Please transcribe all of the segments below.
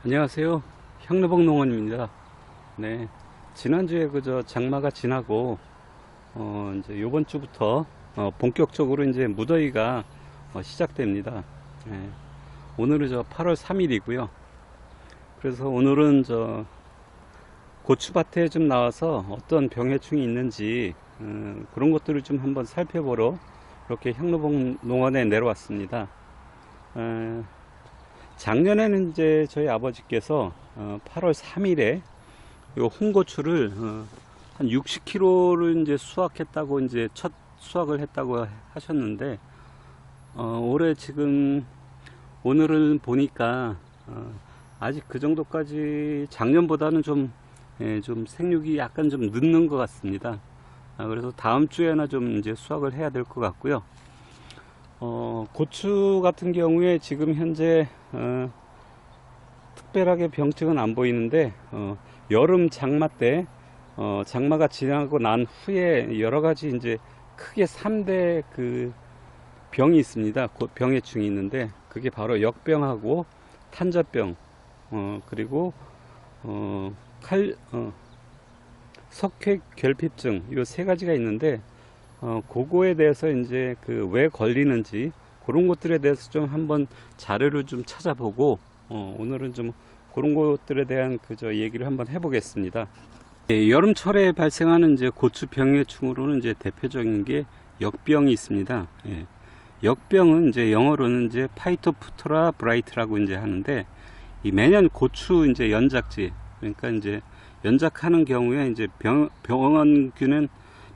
안녕하세요. 향로복 농원입니다. 네. 지난주에 그저 장마가 지나고, 이제 요번 주부터, 본격적으로 이제 무더위가 시작됩니다. 네. 오늘은 8월 3일이고요. 그래서 오늘은 고추밭에 좀 나와서 어떤 병해충이 있는지, 그런 것들을 좀 한번 살펴보러 이렇게 향로복 농원에 내려왔습니다. 작년에는 이제 저희 아버지께서 8월 3일에 요 홍고추를 한 60kg를 이제 수확했다고, 이제 첫 수확을 했다고 하셨는데, 올해 지금 오늘은 보니까 아직 그 정도까지 작년보다는 좀 생육이 약간 좀 늦는 것 같습니다. 그래서 다음 주에나 좀 이제 수확을 해야 될 것 같고요. 고추 같은 경우에 지금 현재 특별하게 병증은 안 보이는데, 여름 장마 때 장마가 지나고 난 후에 여러 가지 이제 크게 3대 그 병이 있습니다. 병해충이 있는데, 그게 바로 역병하고 탄저병, 그리고 석회 결핍증, 이 세 가지가 있는데, 그거에 대해서 이제 왜 걸리는지 그런 것들에 대해서 좀 한번 자료를 좀 찾아보고, 오늘은 좀 그런 것들에 대한 얘기를 한번 해보겠습니다. 예, 여름철에 발생하는 이제 고추 병해충으로는 이제 대표적인 게 역병이 있습니다. 예. 역병은 이제 영어로는 이제 파이토프토라 브라이트라고 이제 하는데, 이 매년 고추 이제 연작지, 그러니까 이제 연작하는 경우에 이제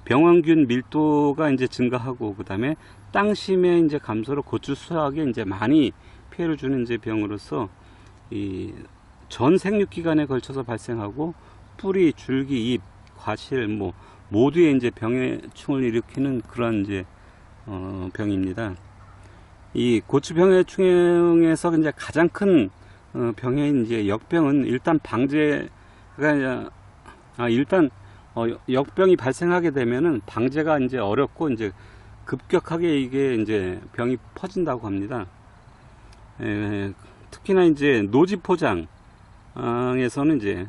병원균 밀도가 이제 증가하고, 그 다음에 땅심의 이제 감소로 고추 수확에 이제 많이 피해를 주는 이제 병으로서 이 전 생육 기간에 걸쳐서 발생하고, 뿌리, 줄기, 잎, 과실 모두에 이제 병해충을 일으키는 그런 이제 병입니다. 이 고추 병해충에서 이제 가장 큰 병인 이제 역병은 일단 역병이 발생하게 되면은 방제가 이제 어렵고, 이제 급격하게 이게 이제 병이 퍼진다고 합니다. 특히나 이제 노지 포장에서는 이제,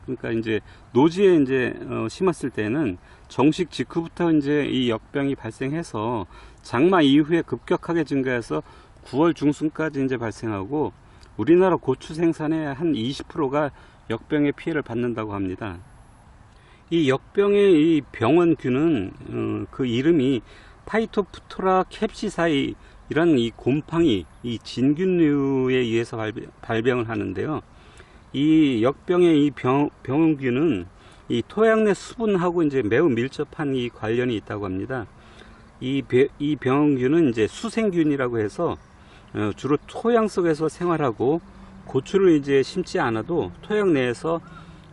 그러니까 이제 노지에 이제 심었을 때는 정식 직후부터 이제 이 역병이 발생해서 장마 이후에 급격하게 증가해서 9월 중순까지 이제 발생하고, 우리나라 고추 생산의 한 20%가 역병의 피해를 받는다고 합니다. 이 역병의 이 병원균은 그 이름이 파이토프토라 캡시사이 이런 이 곰팡이, 이 진균류에 의해서 발병을 하는데요. 이 역병의 이 병원균은 이 토양 내 수분하고 이제 매우 밀접한 이 관련이 있다고 합니다. 이 병원균은 이제 수생균이라고 해서 주로 토양 속에서 생활하고, 고추를 이제 심지 않아도 토양 내에서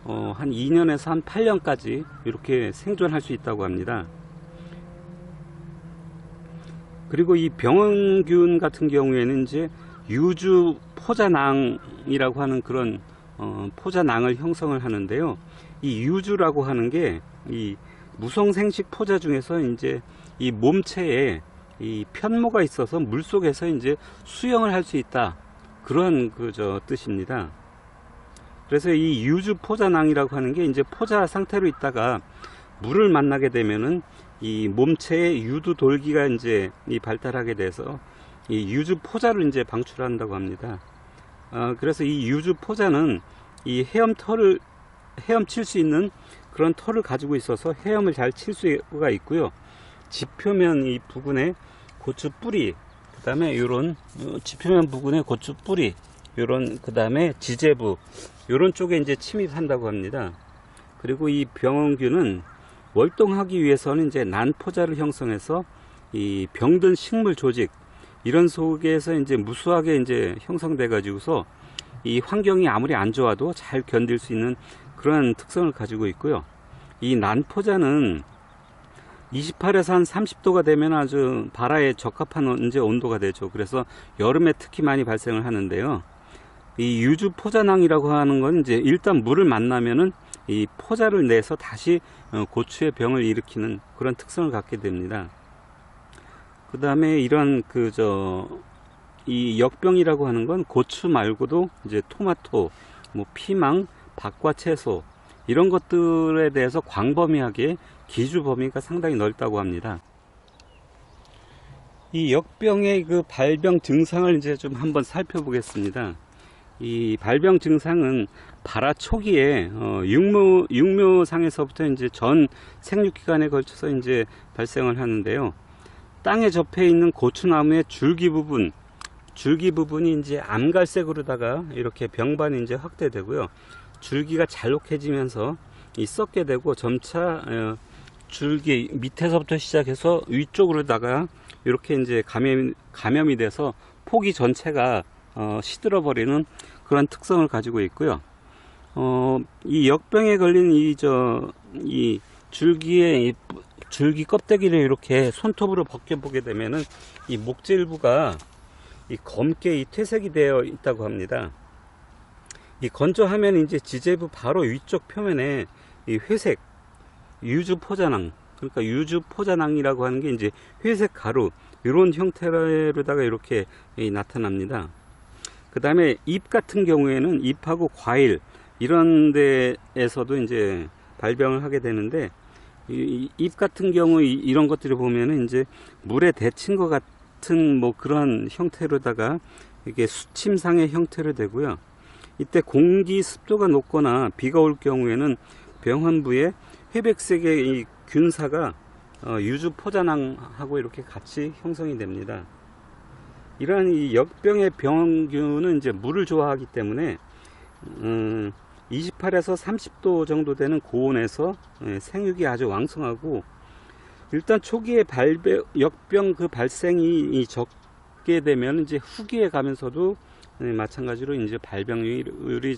한 2년에서 한 8년까지 이렇게 생존할 수 있다고 합니다. 그리고 이 병원균 같은 경우에는 이제 유주 포자낭이라고 하는 그런 포자낭을 형성을 하는데요. 이 유주라고 하는 게 이 무성생식 포자 중에서 이제 이 몸체에 이 편모가 있어서 물 속에서 이제 수영을 할 수 있다, 그런 뜻입니다. 그래서 이 유주 포자낭이라고 하는 게 이제 포자 상태로 있다가 물을 만나게 되면은 이 몸체에 유두 돌기가 이제 발달하게 돼서 이 유주 포자를 이제 방출한다고 합니다. 그래서 이 유주 포자는 이 헤엄칠 수 있는 그런 털을 가지고 있어서 헤엄을 잘 칠 수가 있고요. 지표면 이 부근에 고추 뿌리, 그 다음에 요런 지표면 부근에 고추 뿌리, 요런, 그 다음에 지제부, 요런 쪽에 이제 침입한다고 합니다. 그리고 이 병원균은 월동하기 위해서는 이제 난포자를 형성해서 이 병든 식물 조직, 이런 속에서 이제 무수하게 이제 형성돼 가지고서 이 환경이 아무리 안 좋아도 잘 견딜 수 있는 그런 특성을 가지고 있고요. 이 난포자는 28에서 한 30도가 되면 아주 발화에 적합한 이제 온도가 되죠. 그래서 여름에 특히 많이 발생을 하는데요. 이 유주 포자낭이라고 하는 건 이제 일단 물을 만나면은 이 포자를 내서 다시 고추의 병을 일으키는 그런 특성을 갖게 됩니다. 그 다음에 이런 이 역병이라고 하는 건 고추 말고도 이제 토마토, 뭐 피망, 밥과 채소 이런 것들에 대해서 광범위하게 기주 범위가 상당히 넓다고 합니다. 이 역병의 그 발병 증상을 이제 좀 한번 살펴보겠습니다. 이 발병 증상은 발화 초기에 육묘상에서부터 이제 전 생육기간에 걸쳐서 이제 발생을 하는데요. 땅에 접해 있는 고추나무의 줄기 부분이 이제 암갈색으로다가 이렇게 병반이 이제 확대되고요. 줄기가 잘록해지면서 썩게 되고 점차 줄기 밑에서부터 시작해서 위쪽으로다가 이렇게 이제 감염이 돼서 포기 전체가 시들어 버리는 그런 특성을 가지고 있고요. 이 역병에 걸린 이 줄기의 줄기 껍데기를 이렇게 손톱으로 벗겨보게 되면은 이 목재 일부가 이 검게 퇴색이 되어 있다고 합니다. 이 건조하면 이제 지재부 바로 위쪽 표면에 이 회색 유주포자낭, 그러니까 유주포자낭이라고 하는 게 이제 회색 가루 이런 형태로다가 이렇게 나타납니다. 그 다음에 잎 같은 경우에는 잎하고 과일 이런 데에서도 이제 발병을 하게 되는데, 잎 같은 경우 이런 것들을 보면은 이제 물에 데친 것 같은 뭐 그런 형태로다가 이게 수침상의 형태로 되고요. 이때 공기 습도가 높거나 비가 올 경우에는 병환부에 회백색의 이 균사가 유주포자낭하고 이렇게 같이 형성이 됩니다. 이러한 이 역병의 병균은 이제 물을 좋아하기 때문에 28에서 30도 정도 되는 고온에서 생육이 아주 왕성하고, 일단 초기에 역병 그 발생이 적게 되면 이제 후기에 가면서도 마찬가지로 이제 발병률이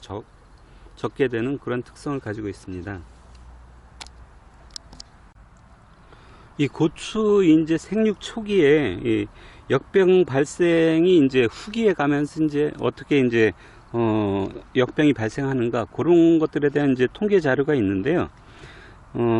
적게 되는 그런 특성을 가지고 있습니다. 이 고추 이제 생육 초기에 이 역병 발생이 이제 후기에 가면서 이제 어떻게 이제 역병이 발생하는가, 그런 것들에 대한 이제 통계 자료가 있는데요.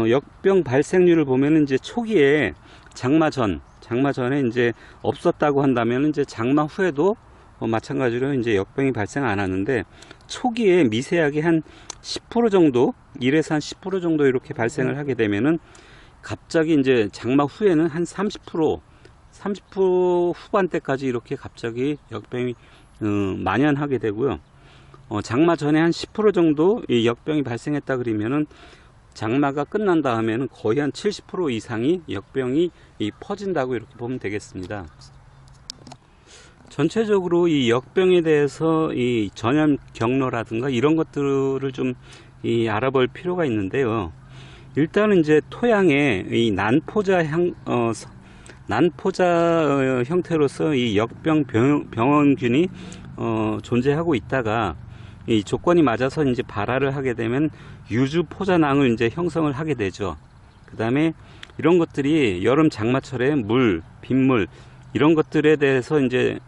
역병 발생률을 보면은 이제 초기에 장마 전에 이제 없었다고 한다면 이제 장마 후에도 마찬가지로 이제 역병이 발생 안 하는데, 초기에 미세하게 한 10% 정도, 1에서 한 10% 정도 이렇게 발생을 하게 되면은 갑자기 이제 장마 후에는 한 30% 후반대까지 이렇게 갑자기 역병이 만연하게 되고요. 장마 전에 한 10% 정도 이 역병이 발생했다 그러면은 장마가 끝난 다음에는 거의 한 70% 이상이 역병이 퍼진다고 이렇게 보면 되겠습니다. 전체적으로 이 역병에 대해서 이 전염 경로라든가 이런 것들을 좀 알아볼 필요가 있는데요. 일단은 이제 토양에 이 난포자 형태로서 이 역병 병원균이 존재하고 있다가 이 조건이 맞아서 이제 발화를 하게 되면 유주포자낭을 이제 형성을 하게 되죠. 그 다음에 이런 것들이 여름 장마철에 물, 빗물 이런 것들에 대해서 이제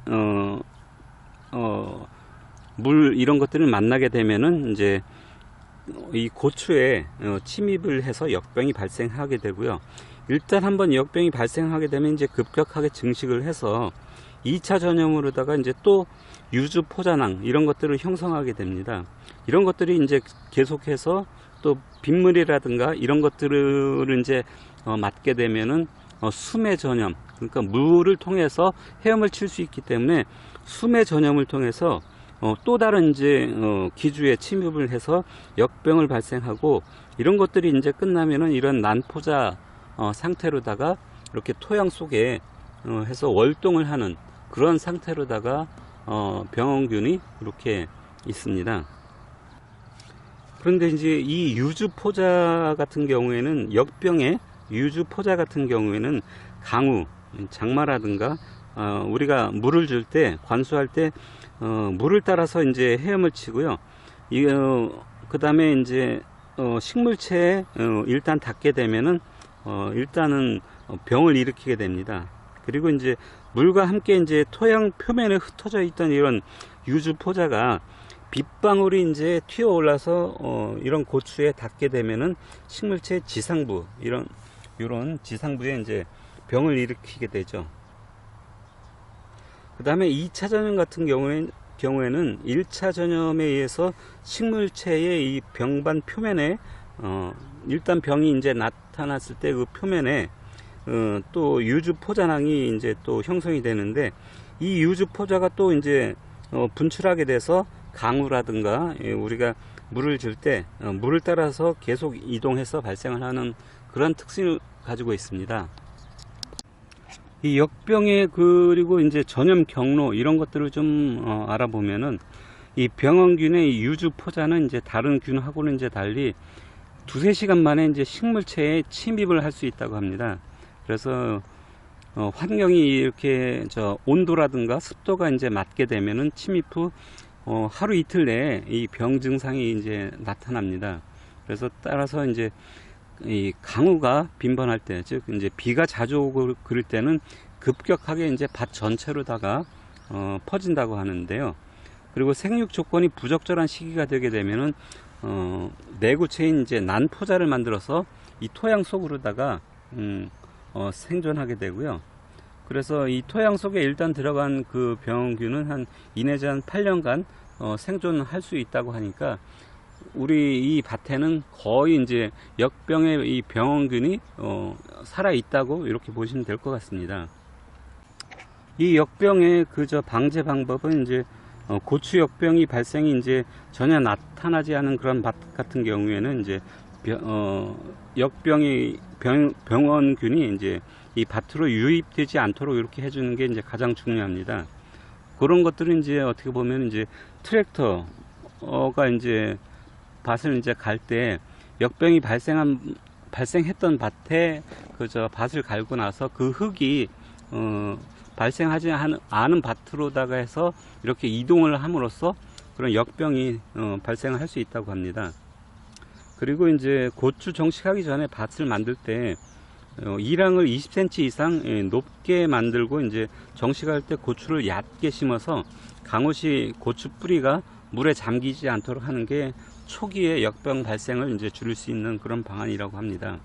물 이런 것들을 만나게 되면은 이제 이 고추에 침입을 해서 역병이 발생하게 되고요. 일단 한번 역병이 발생하게 되면 이제 급격하게 증식을 해서 2차 전염으로다가 이제 또 유주포자낭 이런 것들을 형성하게 됩니다. 이런 것들이 이제 계속해서 또 빗물이라든가 이런 것들을 이제 맞게 되면은 수매 전염, 그러니까 물을 통해서 헤엄을 칠 수 있기 때문에 수매 전염을 통해서 또 다른 이제 기주에 침입을 해서 역병을 발생하고, 이런 것들이 이제 끝나면은 이런 난포자 상태로다가 이렇게 토양 속에 해서 월동을 하는 그런 상태로다가 병원균이 이렇게 있습니다. 그런데 이제 이 유주포자 같은 경우에는, 역병의 유주포자 같은 경우에는 강우, 장마라든가 우리가 물을 줄 때, 관수할 때 물을 따라서 이제 헤엄을 치고요. 그 다음에 이제 식물체에 일단 닿게 되면은 일단은 병을 일으키게 됩니다. 그리고 이제 물과 함께 이제 토양 표면에 흩어져 있던 이런 유주포자가 빗방울이 이제 튀어 올라서 이런 고추에 닿게 되면은 식물체 지상부, 이런 지상부에 이제 병을 일으키게 되죠. 그 다음에 2차 전염 같은 경우에는 1차 전염에 의해서 식물체의 이 병반 표면에 일단 병이 이제 나타났을 때 그 표면에 또 유주 포자낭이 이제 또 형성이 되는데, 이 유주 포자가 또 이제 분출하게 돼서 강우라든가 우리가 물을 줄 때 물을 따라서 계속 이동해서 발생을 하는 그런 특징을 가지고 있습니다. 이 역병의 그리고 이제 전염 경로 이런 것들을 좀 알아보면은, 이 병원균의 유주 포자는 이제 다른 균하고는 이제 달리 2~3시간 만에 이제 식물체에 침입을 할 수 있다고 합니다. 그래서 환경이 이렇게 온도라든가 습도가 이제 맞게 되면은 침입 후 하루 이틀 내에 이 병 증상이 이제 나타납니다. 그래서 따라서 이제 이 강우가 빈번할 때, 즉 이제 비가 자주 오고 그럴 때는 급격하게 이제 밭 전체로다가 퍼진다고 하는데요. 그리고 생육 조건이 부적절한 시기가 되게 되면은 내구체인 이제 난포자를 만들어서 이 토양 속으로다가 생존하게 되고요. 그래서 이 토양 속에 일단 들어간 그 병균은 한 2 내지 한 8년간 생존할 수 있다고 하니까, 우리 이 밭에는 거의 이제 역병의 이 병원균이 살아 있다고 이렇게 보시면 될 것 같습니다. 이 역병의 방제 방법은 이제 고추 역병이 발생이 이제 전혀 나타나지 않은 그런 밭 같은 경우에는 이제 역병이 병원균이 이제 이 밭으로 유입되지 않도록 이렇게 해주는 게 이제 가장 중요합니다. 그런 것들은 이제 어떻게 보면 이제 트랙터가 이제 밭을 이제 갈 때 역병이 발생했던 밭에 밭을 갈고 나서 그 흙이 발생하지 않은 밭으로다가 해서 이렇게 이동을 함으로써 그런 역병이 발생할 수 있다고 합니다. 그리고 이제 고추 정식하기 전에 밭을 만들 때 이랑을 20cm 이상 높게 만들고 이제 정식할 때 고추를 얕게 심어서 강우시 고추 뿌리가 물에 잠기지 않도록 하는 게 초기에 역병 발생을 이제 줄일 수 있는 그런 방안이라고 합니다.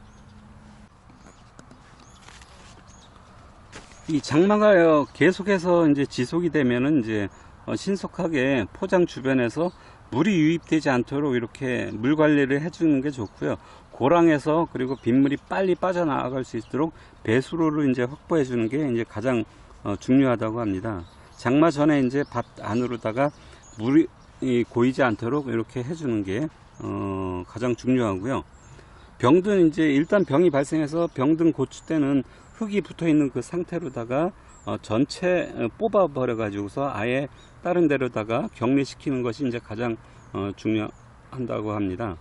이 장마가 계속해서 이제 지속이 되면은 이제 신속하게 포장 주변에서 물이 유입되지 않도록 이렇게 물 관리를 해주는 게 좋고요. 고랑에서 그리고 빗물이 빨리 빠져나갈 수 있도록 배수로를 이제 확보해 주는 게 이제 가장 중요하다고 합니다. 장마 전에 이제 밭 안으로다가 물이 고이지 않도록 이렇게 해주는 게 가장 중요하고요. 병든 이제 일단 병이 발생해서 병든 고추 때는 흙이 붙어 있는 그 상태로다가 전체 뽑아 버려 가지고서 아예 다른 데로다가 격리시키는 것이 이제 가장 중요한다고 합니다.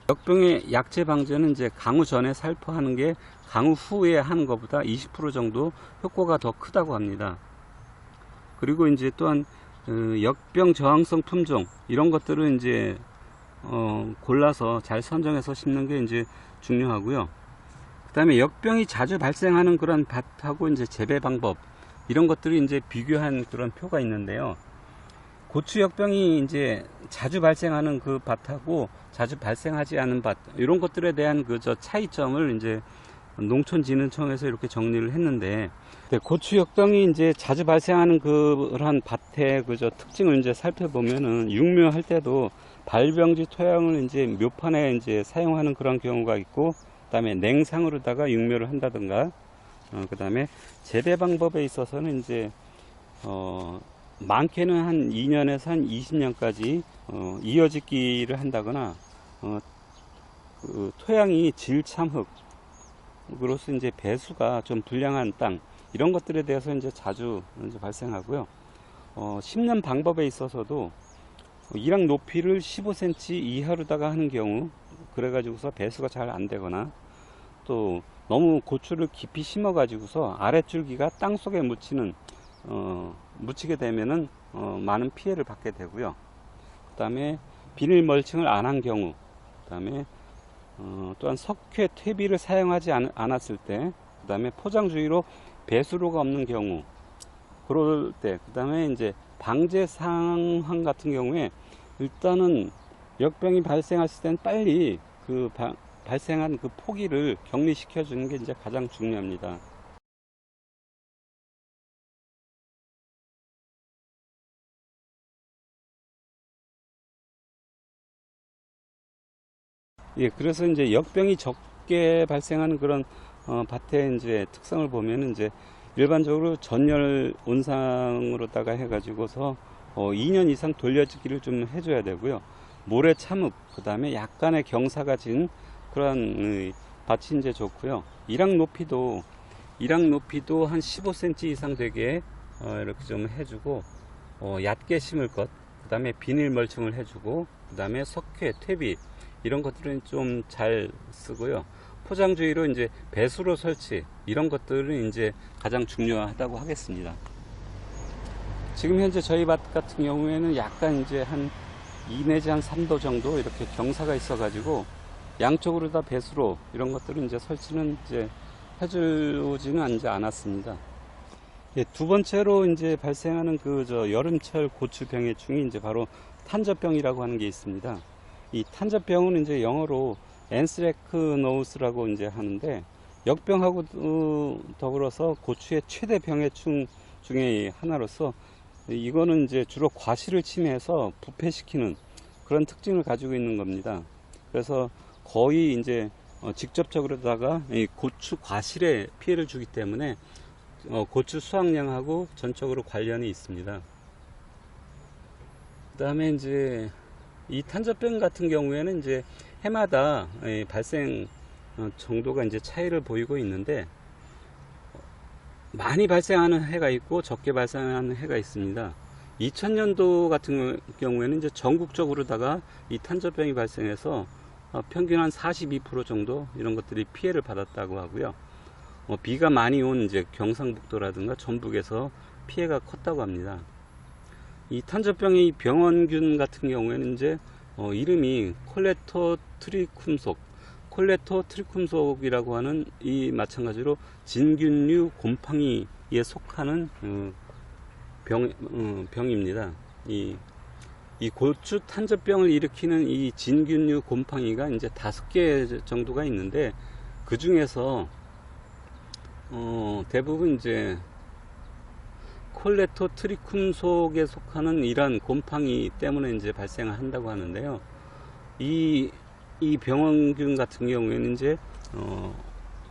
역병의 약제 방제는 이제 강우 전에 살포하는 게 강우 후에 하는 것보다 20% 정도 효과가 더 크다고 합니다. 그리고 이제 또한 역병 저항성 품종 이런 것들은 이제 골라서 잘 선정해서 심는 게 이제 중요하고요. 그 다음에 역병이 자주 발생하는 그런 밭하고 이제 재배 방법 이런 것들이 이제 비교한 그런 표가 있는데요. 고추 역병이 이제 자주 발생하는 그 밭하고 자주 발생하지 않은 밭 이런 것들에 대한 차이점을 이제 농촌진흥청에서 이렇게 정리를 했는데, 고추 역병이 이제 자주 발생하는 그런 밭의 특징을 이제 살펴보면은 육묘할 때도 발병지 토양을 이제 묘판에 이제 사용하는 그런 경우가 있고, 그다음에 냉상으로다가 육묘를 한다든가, 그다음에 재배 방법에 있어서는 이제 많게는 한 2년에서 한 20년까지 이어짓기를 한다거나, 그 토양이 질참흙으로서 이제 배수가 좀 불량한 땅 이런 것들에 대해서 이제 자주 이제 발생하고요. 심는 방법에 있어서도 이랑 높이를 15cm 이하로다가 하는 경우, 그래가지고서 배수가 잘 안 되거나, 또 너무 고추를 깊이 심어 가지고서 아랫줄기가 땅 속에 묻히게 되면은 많은 피해를 받게 되고요. 그 다음에 비닐 멀칭을 안 한 경우, 그 다음에 또한 석회 퇴비를 사용하지 않았을 때, 그 다음에 포장 주위로 배수로가 없는 경우, 그럴 때, 그 다음에 이제 방제 상황 같은 경우에 일단은 역병이 발생했을 때는 빨리 발생한 그 포기를 격리시켜 주는 게 이제 가장 중요합니다. 예, 그래서 이제 역병이 적게 발생하는 그런 밭의 이제 특성을 보면 이제 일반적으로 전열 온상으로다가 해가지고서 2년 이상 돌려주기를 좀 해줘야 되고요. 모래 참읍, 그 다음에 약간의 경사가 진 그런 밭이 이제 좋고요. 일학 높이도 한 15cm 이상 되게 이렇게 좀 해주고, 얕게 심을 것, 그 다음에 비닐 멀칭을 해주고, 그 다음에 석회, 퇴비 이런 것들은 좀 잘 쓰고요. 포장 주위로 이제 배수로 설치 이런 것들은 이제 가장 중요하다고 하겠습니다. 지금 현재 저희 밭 같은 경우에는 약간 이제 한 2 내지 한 3도 정도 이렇게 경사가 있어 가지고 양쪽으로 다 배수로 이런 것들은 이제 설치는 이제 해주지는 이제 않았습니다. 예, 두 번째로 이제 발생하는 여름철 고추병의 중이 이제 바로 탄저병이라고 하는 게 있습니다. 이 탄저병은 이제 영어로 엔스레크노우스라고 이제 하는데, 역병하고 더불어서 고추의 최대 병해충 중에 하나로서 이거는 이제 주로 과실을 침해해서 부패시키는 그런 특징을 가지고 있는 겁니다. 그래서 거의 이제 직접적으로다가 이 고추 과실에 피해를 주기 때문에 고추 수확량하고 전적으로 관련이 있습니다. 그 다음에 이제 이 탄저병 같은 경우에는 이제 해마다 발생 정도가 이제 차이를 보이고 있는데, 많이 발생하는 해가 있고 적게 발생하는 해가 있습니다. 2000년도 같은 경우에는 이제 전국적으로다가 이 탄저병이 발생해서 평균 한 42% 정도 이런 것들이 피해를 받았다고 하고요. 비가 많이 온 이제 경상북도라든가 전북에서 피해가 컸다고 합니다. 이 탄저병의 병원균 같은 경우에는 이제 이름이 콜레토트리쿰속이라고 하는 이 마찬가지로 진균류 곰팡이에 속하는 병입니다. 이 고추 탄저병을 일으키는 이 진균류 곰팡이가 이제 5개 정도가 있는데, 그 중에서 대부분 이제 콜레토트리쿰속에 속하는 이러한 곰팡이 때문에 이제 발생을 한다고 하는데요. 이 병원균 같은 경우에는 이제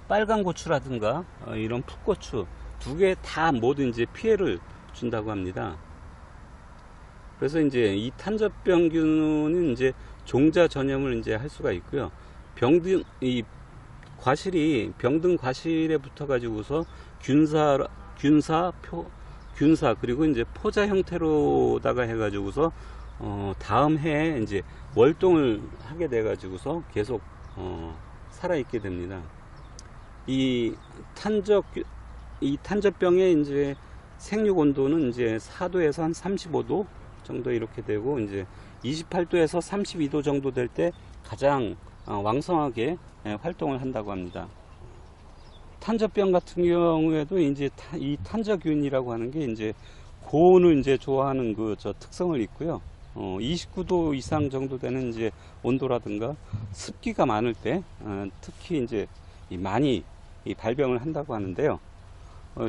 빨간 고추라든가 이런 풋고추 두 개 다 모두 이제 피해를 준다고 합니다. 그래서 이제 이 탄저병균은 이제 종자 전염을 이제 할 수가 있고요. 과실이 병든 과실에 붙어 가지고서 균사 그리고 이제 포자 형태로다가 해가지고서 다음 해에 이제 월동을 하게 돼 가지고서 계속 살아 있게 됩니다. 이 탄저병의 이제 생육 온도는 이제 4도에서 한 35도 정도 이렇게 되고, 이제 28도에서 32도 정도 될 때 가장 왕성하게 활동을 한다고 합니다. 탄저병 같은 경우에도 이제 이 탄저균이라고 하는 게 이제 고온을 이제 좋아하는 특성을 있고요. 29도 이상 정도 되는 이제 온도라든가 습기가 많을 때 특히 이제 많이 발병을 한다고 하는데요.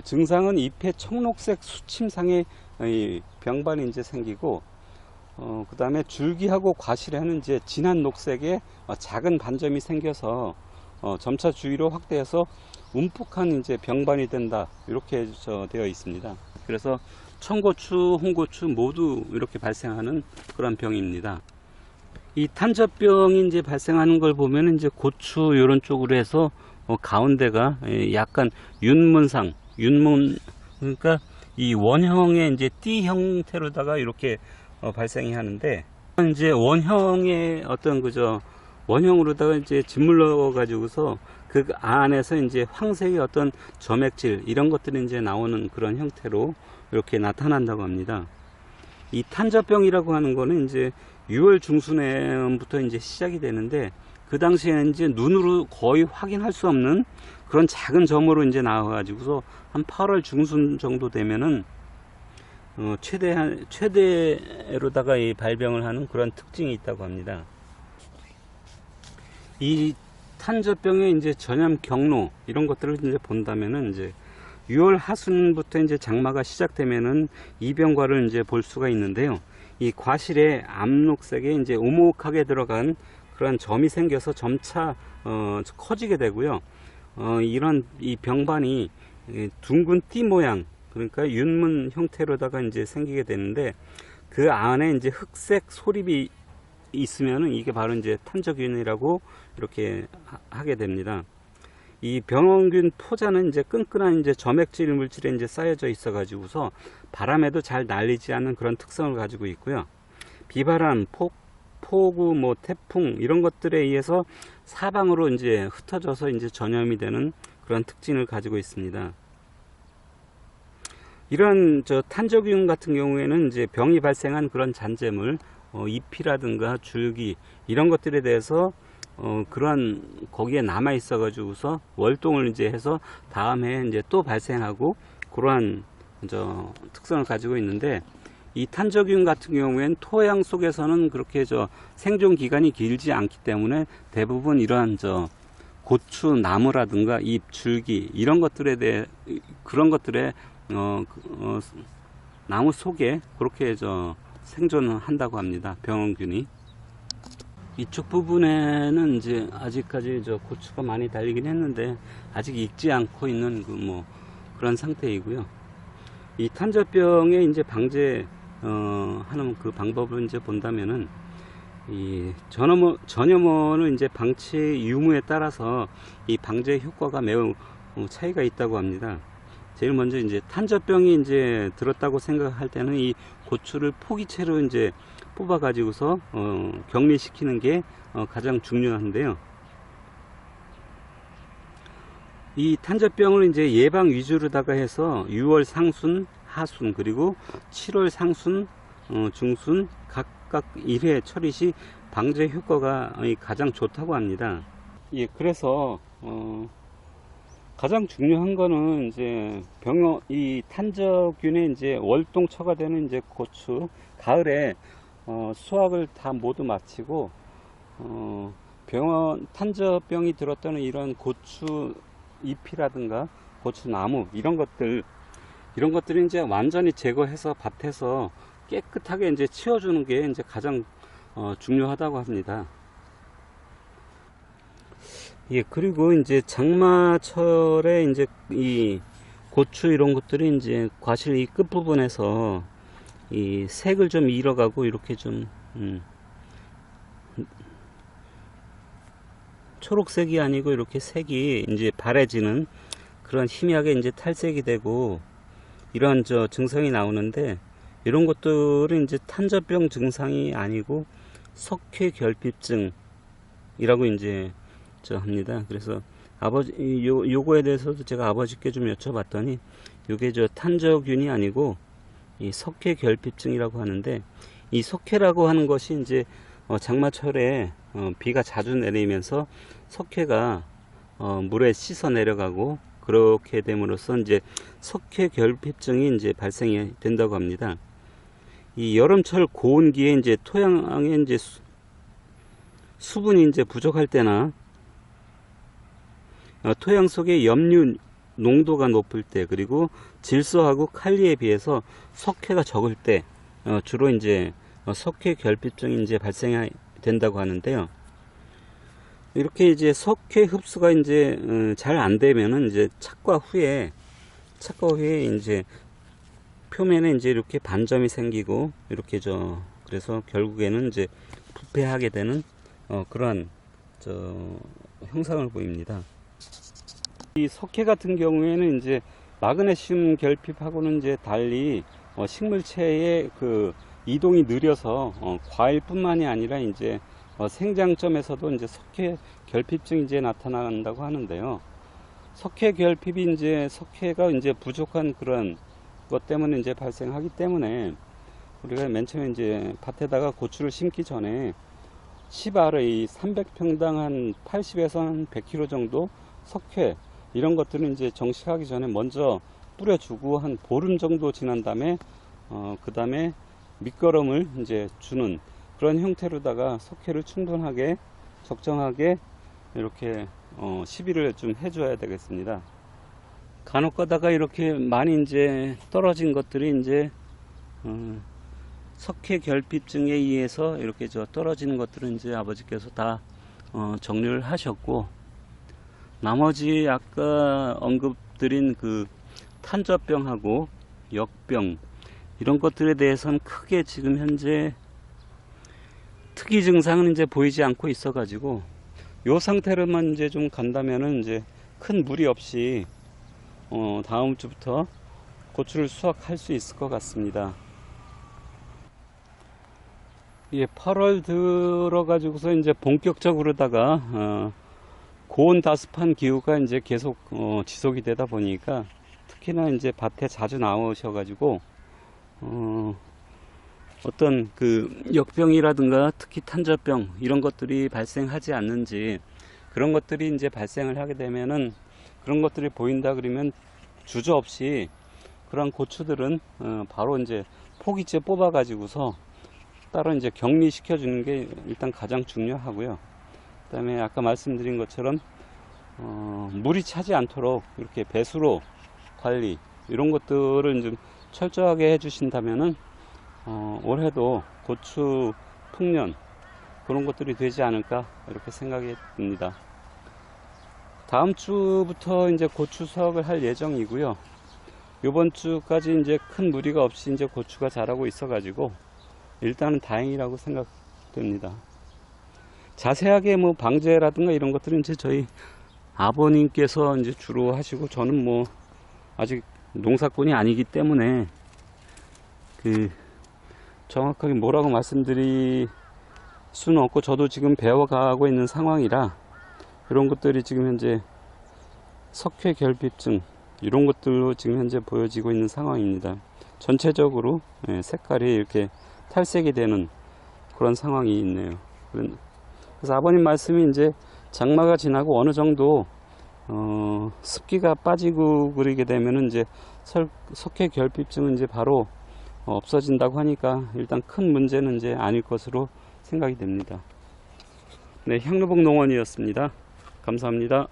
증상은 잎의 청록색 수침상의 병반이 이제 생기고, 그 다음에 줄기하고 과실에는 이제 진한 녹색의 작은 반점이 생겨서 점차 주위로 확대해서 움푹한 이제 병반이 된다, 이렇게 되어 있습니다. 그래서 청고추, 홍고추 모두 이렇게 발생하는 그런 병입니다. 이 탄저병이 이제 발생하는 걸 보면 이제 고추 이런 쪽으로 해서 가운데가 약간 그러니까 이 원형의 이제 띠 형태로다가 이렇게 발생이 하는데, 이제 원형의 원형으로다가 이제 짓물러 가지고서 그 안에서 이제 황색의 어떤 점액질 이런 것들이 이제 나오는 그런 형태로 이렇게 나타난다고 합니다. 이 탄저병이라고 하는 거는 이제 6월 중순부터 이제 시작이 되는데, 그 당시에는 이제 눈으로 거의 확인할 수 없는 그런 작은 점으로 이제 나와가지고서 한 8월 중순 정도 되면은 최대로다가 이 발병을 하는 그런 특징이 있다고 합니다. 이 탄저병의 이제 전염 경로 이런 것들을 이제 본다면은 이제 6월 하순부터 이제 장마가 시작되면은 이 병과를 이제 볼 수가 있는데요. 이 과실에 암록색에 이제 오목하게 들어간 그런 점이 생겨서 점차 커지게 되고요. 이런 이 병반이 둥근 띠 모양, 그러니까 윤문 형태로다가 이제 생기게 되는데, 그 안에 이제 흑색 소립이 있으면은 이게 바로 이제 탄저균이라고 이렇게 하게 됩니다. 이 병원균 포자는 이제 끈끈한 이제 점액질 물질에 이제 쌓여져 있어 가지고서 바람에도 잘 날리지 않는 그런 특성을 가지고 있고요. 비바람, 폭우, 뭐 태풍 이런 것들에 의해서 사방으로 이제 흩어져서 이제 전염이 되는 그런 특징을 가지고 있습니다. 이런 탄저균 같은 경우에는 이제 병이 발생한 그런 잔재물, 잎이라든가 줄기 이런 것들에 대해서 그러한 거기에 남아 있어 가지고서 월동을 이제 해서 다음에 이제 또 발생하고 그러한 특성을 가지고 있는데, 이 탄저균 같은 경우에는 토양 속에서는 그렇게 생존 기간이 길지 않기 때문에 대부분 이러한 고추 나무라든가 잎, 줄기 이런 것들에 대해 그런 것들에 나무 속에 그렇게 생존을 한다고 합니다. 병원균이. 이쪽 부분에는 이제 아직까지 고추가 많이 달리긴 했는데 아직 익지 않고 있는 그런 상태이고요. 이 탄저병의 이제 방제 하는 그 방법을 이제 본다면은, 이 전염원을 이제 방치 유무에 따라서 이 방제 효과가 매우 차이가 있다고 합니다. 제일 먼저 이제 탄저병이 이제 들었다고 생각할 때는 이 고추를 포기채로 이제 뽑아 가지고서 격리시키는 게 가장 중요한데요. 이 탄저병을 이제 예방 위주로다가 해서 6월 상순, 하순, 그리고 7월 상순, 중순 각각 1회 처리 시 방제 효과가 가장 좋다고 합니다. 예, 그래서 가장 중요한 거는 이제 이 탄저균의 이제 월동처가 되는 이제 고추, 가을에 수확을 다 모두 마치고 탄저병이 들었다는 이런 고추 잎이라든가 고추 나무 이런 것들을 이제 완전히 제거해서 밭에서 깨끗하게 이제 치워주는 게 이제 가장 중요하다고 합니다. 예, 그리고 이제 장마철에 이제 이 고추 이런 것들이 이제 과실 이 끝부분에서 이 색을 좀 잃어가고 이렇게 좀 초록색이 아니고 이렇게 색이 이제 바래지는 그런 희미하게 이제 탈색이 되고 이런 증상이 나오는데, 이런 것들은 이제 탄저병 증상이 아니고 석회결핍증이라고 이제 합니다. 그래서 요거에 대해서도 제가 아버지께 좀 여쭤봤더니 요게 탄저균이 아니고 이 석회결핍증이라고 하는데, 이 석회라고 하는 것이 이제 장마철에 비가 자주 내리면서 석회가 물에 씻어 내려가고 그렇게 됨으로써 이제 석회결핍증이 이제 발생이 된다고 합니다. 이 여름철 고온기에 이제 토양에 이제 수분이 이제 부족할 때나 토양 속에 염류 농도가 높을 때, 그리고 질소하고 칼리에 비해서 석회가 적을 때 주로 이제 석회결핍증이 이제 발생이 된다고 하는데요. 이렇게 이제 석회 흡수가 이제 잘 안 되면은 이제 착과 후에 이제 표면에 이제 이렇게 반점이 생기고 이렇게 그래서 결국에는 이제 부패하게 되는 그러한 형상을 보입니다. 이 석회 같은 경우에는 이제 마그네슘 결핍하고는 이제 달리 식물체의 그 이동이 느려서 과일뿐만이 아니라 이제 생장점에서도 이제 석회 결핍증이 이제 나타난다고 하는데요. 석회 결핍이 이제 석회가 이제 부족한 그런 것 때문에 이제 발생하기 때문에 우리가 맨 처음에 이제 밭에다가 고추를 심기 전에 10알의 300평당 한 80에서 한 100kg 정도 석회 이런 것들은 이제 정식하기 전에 먼저 뿌려주고 한 보름 정도 지난 다음에 그 다음에 밑거름을 이제 주는 그런 형태로다가 석회를 충분하게 적정하게 이렇게 시비를 좀 해줘야 되겠습니다. 간혹 가다가 이렇게 많이 이제 떨어진 것들이 이제 석회 결핍증에 의해서 이렇게 떨어지는 것들은 이제 아버지께서 다 정리를 하셨고, 나머지 아까 언급드린 그 탄저병하고 역병 이런 것들에 대해서는 크게 지금 현재 특이 증상은 이제 보이지 않고 있어 가지고, 요 상태로만 이제 좀 간다면은 이제 큰 무리 없이 다음 주부터 고추를 수확할 수 있을 것 같습니다. 예, 8월 들어가지고서 이제 본격적으로다가 고온다습한 기후가 이제 계속 지속이 되다 보니까, 특히나 이제 밭에 자주 나오셔가지고 어떤 그 역병이라든가 특히 탄저병 이런 것들이 발생하지 않는지, 그런 것들이 이제 발생을 하게 되면은, 그런 것들이 보인다 그러면 주저없이 그런 고추들은 바로 이제 포기째 뽑아 가지고서 따로 이제 격리시켜 주는 게 일단 가장 중요하고요. 그 다음에 아까 말씀드린 것처럼 물이 차지 않도록 이렇게 배수로 관리 이런 것들을 좀 철저하게 해 주신다면은 올해도 고추 풍년 그런 것들이 되지 않을까 이렇게 생각이 듭니다. 다음 주부터 이제 고추 수확을 할 예정이고요. 이번 주까지 이제 큰 무리가 없이 이제 고추가 자라고 있어 가지고 일단은 다행이라고 생각됩니다. 자세하게 뭐 방제라든가 이런 것들은 이제 저희 아버님께서 이제 주로 하시고, 저는 뭐 아직 농사꾼이 아니기 때문에 그 정확하게 뭐라고 말씀드릴 수는 없고, 저도 지금 배워가고 있는 상황이라 이런 것들이 지금 현재 석회 결핍증 이런 것들로 지금 현재 보여지고 있는 상황입니다. 전체적으로 색깔이 이렇게 탈색이 되는 그런 상황이 있네요. 그래서 아버님 말씀이 이제 장마가 지나고 어느 정도 습기가 빠지고 그러게 되면은 이제 석회 결핍증은 이제 바로 없어진다고 하니까 일단 큰 문제는 이제 아닐 것으로 생각이 됩니다. 네, 향로복 농원이었습니다. 감사합니다.